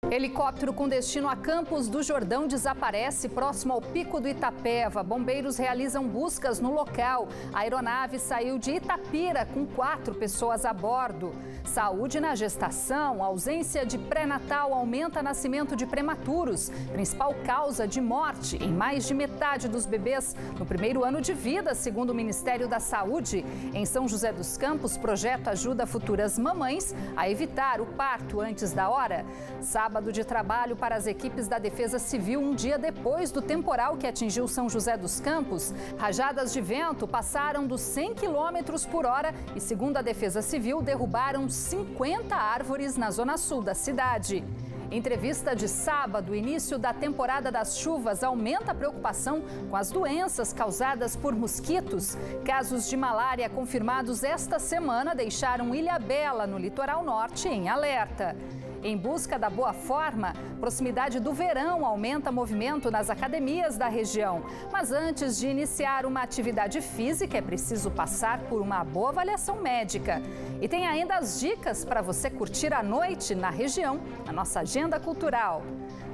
Helicóptero com destino a Campos do Jordão desaparece próximo ao Pico do Itapeva. Bombeiros realizam buscas no local. A aeronave saiu de Itapira com 4 pessoas a bordo. Saúde na gestação. Ausência de pré-natal aumenta nascimento de prematuros. Principal causa de morte em mais de metade dos bebês no primeiro ano de vida, segundo o Ministério da Saúde. Em São José dos Campos, projeto ajuda futuras mamães a evitar o parto antes da hora. Sábado de trabalho para as equipes da Defesa Civil, um dia depois do temporal que atingiu São José dos Campos. Rajadas de vento passaram dos 100 km por hora e, segundo a Defesa Civil, derrubaram 50 árvores na zona sul da cidade. Entrevista de sábado, início da temporada das chuvas, aumenta a preocupação com as doenças causadas por mosquitos. Casos de malária confirmados esta semana deixaram Ilhabela, no litoral norte, em alerta. Em busca da boa forma, proximidade do verão aumenta movimento nas academias da região. Mas antes de iniciar uma atividade física, é preciso passar por uma boa avaliação médica. E tem ainda as dicas para você curtir a noite na região, na nossa agenda cultural.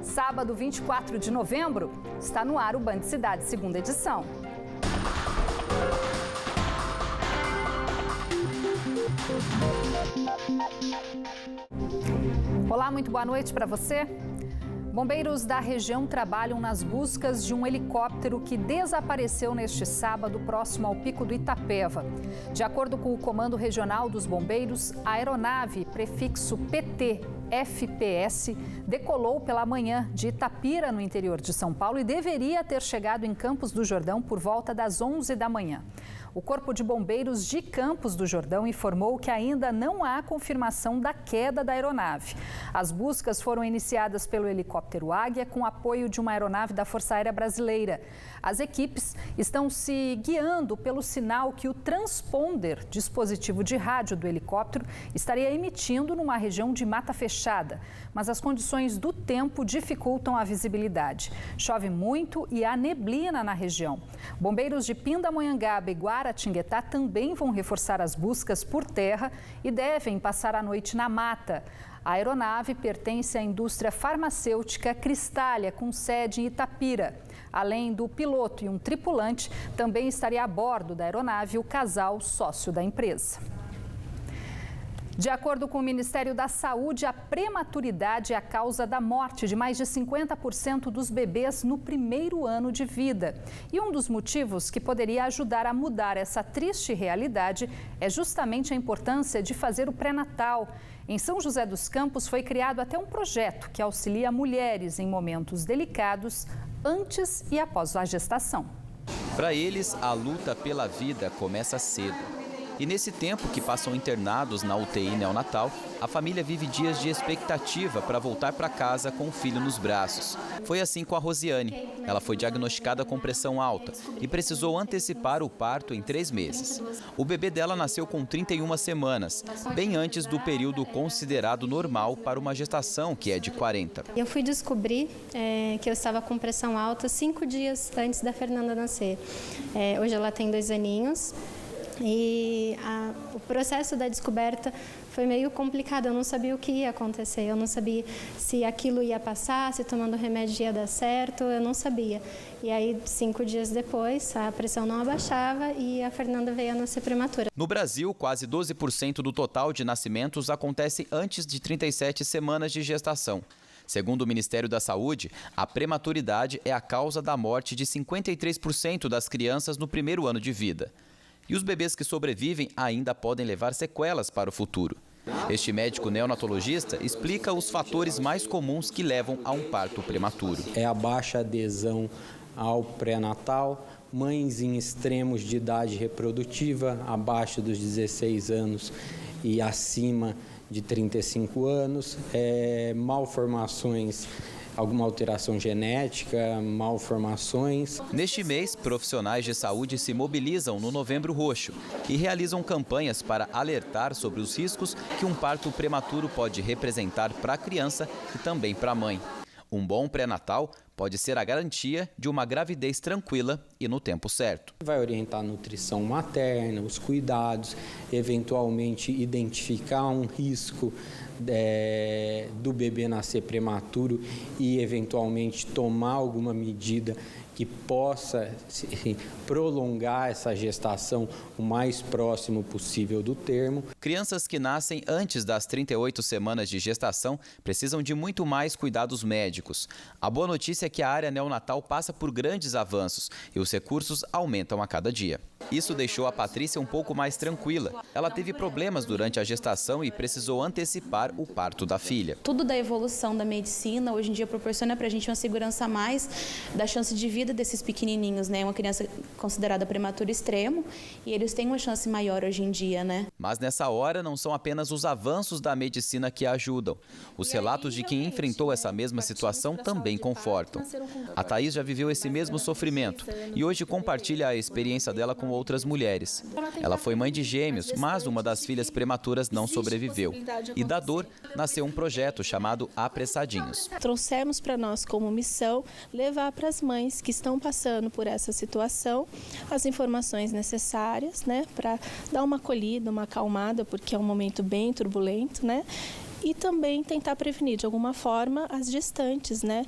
Sábado, 24 de novembro, está no ar o Band Cidade, segunda edição. Olá, muito boa noite para você. Bombeiros da região trabalham nas buscas de um helicóptero que desapareceu neste sábado próximo ao Pico do Itapeva. De acordo com o Comando Regional dos Bombeiros, a aeronave prefixo PT-FPS decolou pela manhã de Itapira, no interior de São Paulo, e deveria ter chegado em Campos do Jordão por volta das 11 da manhã. O Corpo de Bombeiros de Campos do Jordão informou que ainda não há confirmação da queda da aeronave. As buscas foram iniciadas pelo helicóptero Águia com apoio de uma aeronave da Força Aérea Brasileira. As equipes estão se guiando pelo sinal que o transponder, dispositivo de rádio do helicóptero, estaria emitindo numa região de mata fechada. Mas as condições do tempo dificultam a visibilidade. Chove muito e há neblina na região. Bombeiros de Pindamonhangaba e Guaratinguetá também vão reforçar as buscas por terra e devem passar a noite na mata. A aeronave pertence à indústria farmacêutica Cristália, com sede em Itapira. Além do piloto e um tripulante, também estaria a bordo da aeronave o casal sócio da empresa. De acordo com o Ministério da Saúde, a prematuridade é a causa da morte de mais de 50% dos bebês no primeiro ano de vida. E um dos motivos que poderia ajudar a mudar essa triste realidade é justamente a importância de fazer o pré-natal. Em São José dos Campos foi criado até um projeto que auxilia mulheres em momentos delicados antes e após a gestação. Para eles, a luta pela vida começa cedo. E nesse tempo que passam internados na UTI neonatal, a família vive dias de expectativa para voltar para casa com o filho nos braços. Foi assim com a Rosiane. Ela foi diagnosticada com pressão alta e precisou antecipar o parto em 3 meses. O bebê dela nasceu com 31 semanas, bem antes do período considerado normal para uma gestação, que é de 40. Eu fui descobrir que eu estava com pressão alta 5 dias antes da Fernanda nascer. Hoje ela tem 2 aninhos. E o processo da descoberta foi meio complicado, eu não sabia o que ia acontecer, eu não sabia se aquilo ia passar, se tomando remédio ia dar certo, eu não sabia. E aí, 5 dias depois, a pressão não abaixava e a Fernanda veio a nascer prematura. No Brasil, quase 12% do total de nascimentos acontece antes de 37 semanas de gestação. Segundo o Ministério da Saúde, a prematuridade é a causa da morte de 53% das crianças no primeiro ano de vida. E os bebês que sobrevivem ainda podem levar sequelas para o futuro. Este médico neonatologista explica os fatores mais comuns que levam a um parto prematuro. É a baixa adesão ao pré-natal, mães em extremos de idade reprodutiva, abaixo dos 16 anos e acima de 35 anos, malformações, alguma alteração genética, malformações. Neste mês, profissionais de saúde se mobilizam no Novembro Roxo e realizam campanhas para alertar sobre os riscos que um parto prematuro pode representar para a criança e também para a mãe. Um bom pré-natal pode ser a garantia de uma gravidez tranquila e no tempo certo. Vai orientar a nutrição materna, os cuidados, eventualmente identificar um risco do bebê nascer prematuro e, eventualmente, tomar alguma medida que possa prolongar essa gestação o mais próximo possível do termo. Crianças que nascem antes das 38 semanas de gestação precisam de muito mais cuidados médicos. A boa notícia é que a área neonatal passa por grandes avanços e os recursos aumentam a cada dia. Isso deixou a Patrícia um pouco mais tranquila. Ela teve problemas durante a gestação e precisou antecipar o parto da filha. Tudo da evolução da medicina hoje em dia proporciona para a gente uma segurança a mais da chance de vida desses pequenininhos, né? Uma criança considerada prematura extremo e eles têm uma chance maior hoje em dia, né? Mas nessa hora não são apenas os avanços da medicina que ajudam. Os relatos de quem enfrentou essa mesma situação também confortam. A Thaís já viveu esse mesmo sofrimento e hoje compartilha a experiência dela com outras mulheres. Ela foi mãe de gêmeos, mas uma das filhas prematuras não sobreviveu. E da dor nasceu um projeto chamado Apressadinhos. Trouxemos para nós como missão levar para as mães que estão passando por essa situação as informações necessárias, né, para dar uma acolhida, uma acalmada, porque é um momento bem turbulento, né, e também tentar prevenir de alguma forma as gestantes, né,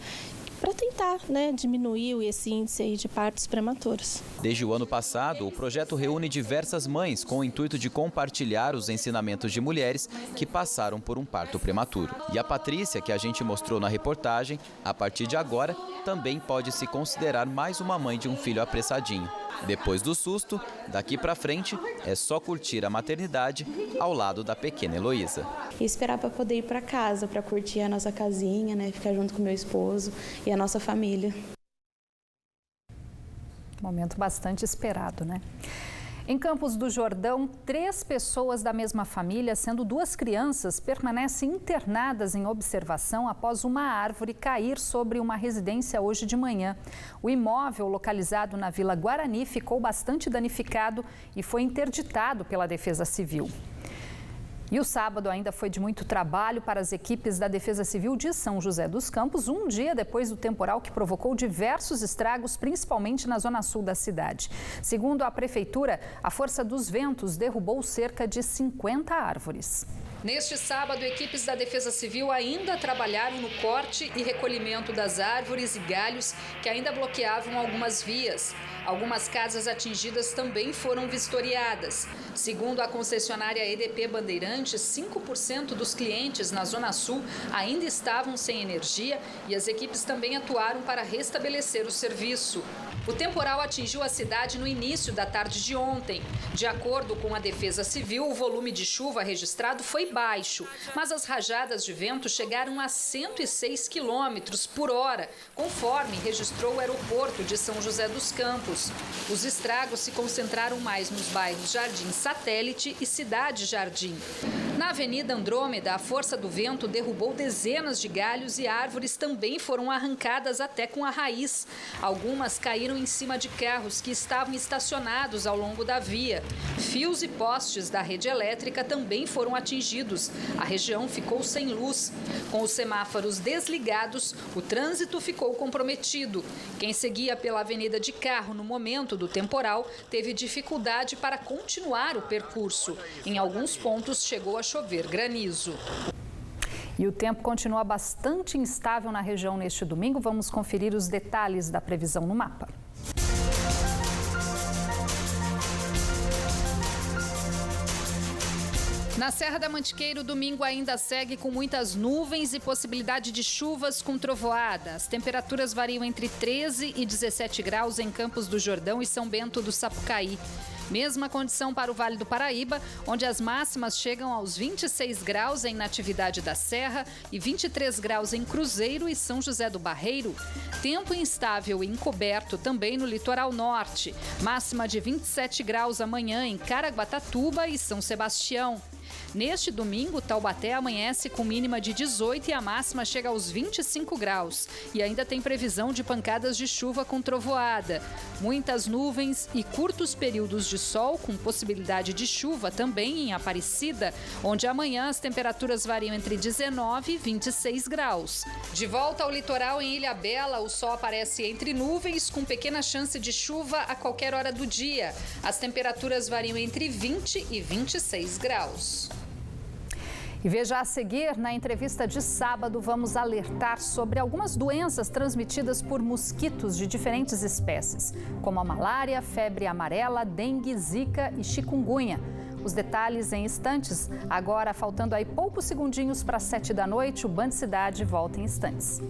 para tentar, né, diminuir esse índice aí de partos prematuros. Desde o ano passado, o projeto reúne diversas mães com o intuito de compartilhar os ensinamentos de mulheres que passaram por um parto prematuro. E a Patrícia, que a gente mostrou na reportagem, a partir de agora, também pode se considerar mais uma mãe de um filho apressadinho. Depois do susto, daqui para frente, é só curtir a maternidade ao lado da pequena Heloísa. E esperar para poder ir para casa, para curtir a nossa casinha, né? Ficar junto com meu esposo e a nossa família. Momento bastante esperado, né? Em Campos do Jordão, 3 pessoas da mesma família, sendo 2 crianças, permanecem internadas em observação após uma árvore cair sobre uma residência hoje de manhã. O imóvel, localizado na Vila Guarani, ficou bastante danificado e foi interditado pela Defesa Civil. E o sábado ainda foi de muito trabalho para as equipes da Defesa Civil de São José dos Campos, um dia depois do temporal que provocou diversos estragos, principalmente na zona sul da cidade. Segundo a Prefeitura, a força dos ventos derrubou cerca de 50 árvores. Neste sábado, equipes da Defesa Civil ainda trabalharam no corte e recolhimento das árvores e galhos que ainda bloqueavam algumas vias. Algumas casas atingidas também foram vistoriadas. Segundo a concessionária EDP Bandeirantes, 5% dos clientes na Zona Sul ainda estavam sem energia e as equipes também atuaram para restabelecer o serviço. O temporal atingiu a cidade no início da tarde de ontem. De acordo com a Defesa Civil, o volume de chuva registrado foi baixo, mas as rajadas de vento chegaram a 106 km por hora, conforme registrou o aeroporto de São José dos Campos. Os estragos se concentraram mais nos bairros Jardim Satélite e Cidade Jardim. Na Avenida Andrômeda, a força do vento derrubou dezenas de galhos e árvores também foram arrancadas até com a raiz. Algumas caíram em cima de carros que estavam estacionados ao longo da via. Fios e postes da rede elétrica também foram atingidos. A região ficou sem luz. Com os semáforos desligados, o trânsito ficou comprometido. Quem seguia pela avenida de carro no momento do temporal teve dificuldade para continuar o percurso. Em alguns pontos chegou a chover granizo. E o tempo continua bastante instável na região neste domingo. Vamos conferir os detalhes da previsão no mapa. Na Serra da Mantiqueira, o domingo ainda segue com muitas nuvens e possibilidade de chuvas com trovoada. As temperaturas variam entre 13 e 17 graus em Campos do Jordão e São Bento do Sapucaí. Mesma condição para o Vale do Paraíba, onde as máximas chegam aos 26 graus em Natividade da Serra e 23 graus em Cruzeiro e São José do Barreiro. Tempo instável e encoberto também no litoral norte. Máxima de 27 graus amanhã em Caraguatatuba e São Sebastião. Neste domingo, Taubaté amanhece com mínima de 18 e a máxima chega aos 25 graus. E ainda tem previsão de pancadas de chuva com trovoada. Muitas nuvens e curtos períodos de sol com possibilidade de chuva também em Aparecida, onde amanhã as temperaturas variam entre 19 e 26 graus. De volta ao litoral em Ilhabela, o sol aparece entre nuvens com pequena chance de chuva a qualquer hora do dia. As temperaturas variam entre 20 e 26 graus. E veja a seguir, na entrevista de sábado, vamos alertar sobre algumas doenças transmitidas por mosquitos de diferentes espécies, como a malária, febre amarela, dengue, zika e chikungunya. Os detalhes em instantes. Agora, faltando aí poucos segundinhos para 7 da noite, o Band Cidade volta em instantes.